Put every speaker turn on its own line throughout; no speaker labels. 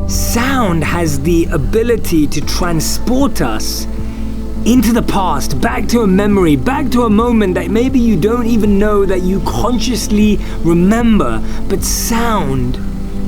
sound has the ability to transport us into the past, back to a memory, back to a moment that maybe you don't even know that you consciously remember. But sound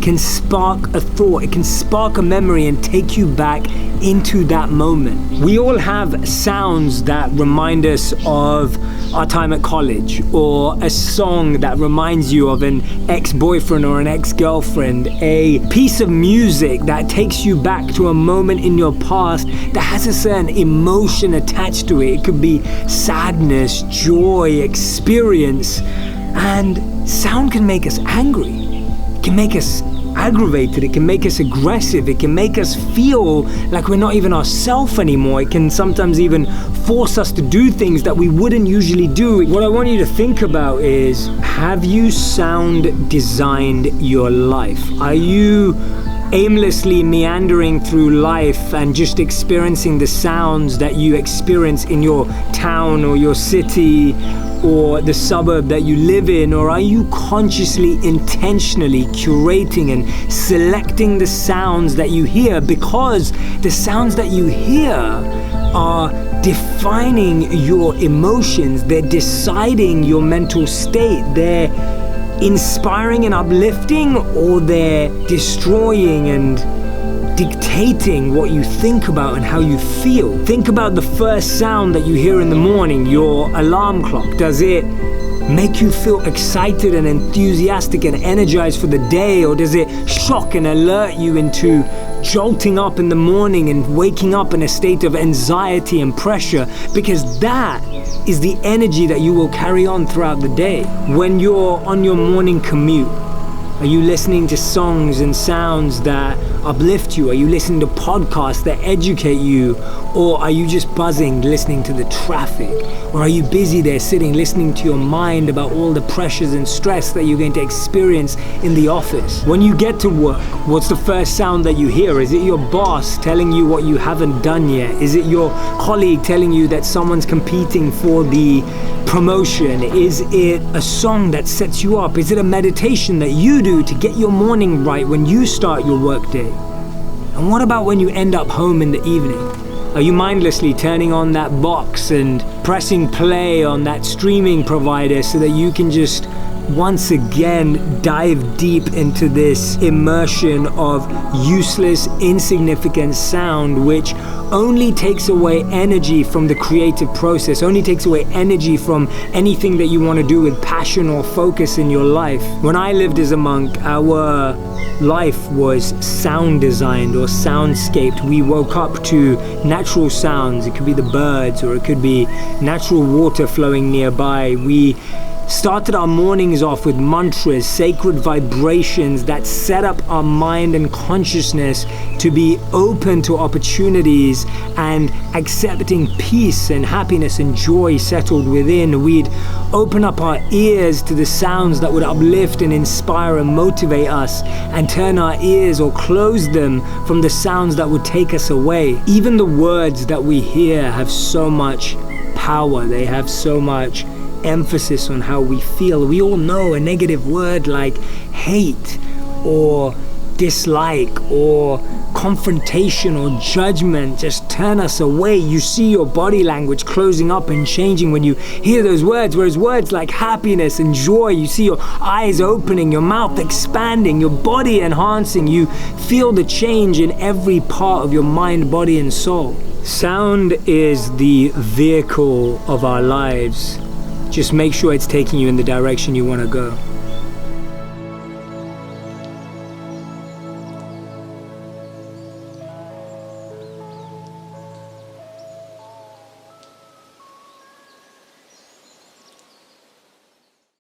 can spark a thought, it can spark a memory and take you back into that moment. We all have sounds that remind us of our time at college, or a song that reminds you of an ex-boyfriend or an ex-girlfriend, a piece of music that takes you back to a moment in your past that has a certain emotion attached to it. It could be sadness, joy, experience. And sound can make us angry. It can make us aggravated, it can make us aggressive, it can make us feel like we're not even ourselves anymore. It can sometimes even force us to do things that we wouldn't usually do. What I want you to think about is, have you sound designed your life? Are you aimlessly meandering through life and just experiencing the sounds that you experience in your town or your city or the suburb that you live in? Or are you consciously, intentionally curating and selecting the sounds that you hear, because the sounds that you hear are defining your emotions, they're deciding your mental state, they're inspiring and uplifting, or they're destroying and dictating what you think about and how you feel. Think about the first sound that you hear in the morning, your alarm clock. Does it make you feel excited and enthusiastic and energized for the day, or does it shock and alert you into jolting up in the morning and waking up in a state of anxiety and pressure? Because that is the energy that you will carry on throughout the day. When you're on your morning commute, are you listening to songs and sounds that uplift you? Are you listening to podcasts that educate you? Or are you just buzzing, listening to the traffic? Or are you busy there sitting, listening to your mind about all the pressures and stress that you're going to experience in the office? When you get to work, what's the first sound that you hear? Is it your boss telling you what you haven't done yet? Is it your colleague telling you that someone's competing for the promotion? Is it a song that sets you up? Is it a meditation that you do to get your morning right when you start your work day? And what about when you end up home in the evening? Are you mindlessly turning on that box and pressing play on that streaming provider so that you can just once again dive deep into this immersion of useless, insignificant sound, which only takes away energy from the creative process, only takes away energy from anything that you want to do with passion or focus in your life? When I lived as a monk, our life was sound designed or soundscaped. We woke up to natural sounds. It could be the birds, or it could be natural water flowing nearby. We started our mornings off with mantras, sacred vibrations that set up our mind and consciousness to be open to opportunities and accepting peace and happiness and joy settled within. We'd open up our ears to the sounds that would uplift and inspire and motivate us, and turn our ears or close them from the sounds that would take us away. Even the words that we hear have so much power. They have so much emphasis on how we feel. We all know a negative word like hate or dislike or confrontation or judgment just turn us away. You see your body language closing up and changing when you hear those words, whereas words like happiness and joy, you see your eyes opening, your mouth expanding, your body enhancing. You feel the change in every part of your mind, body, and soul. Sound is the vehicle of our lives. Just make sure it's taking you in the direction you want to go.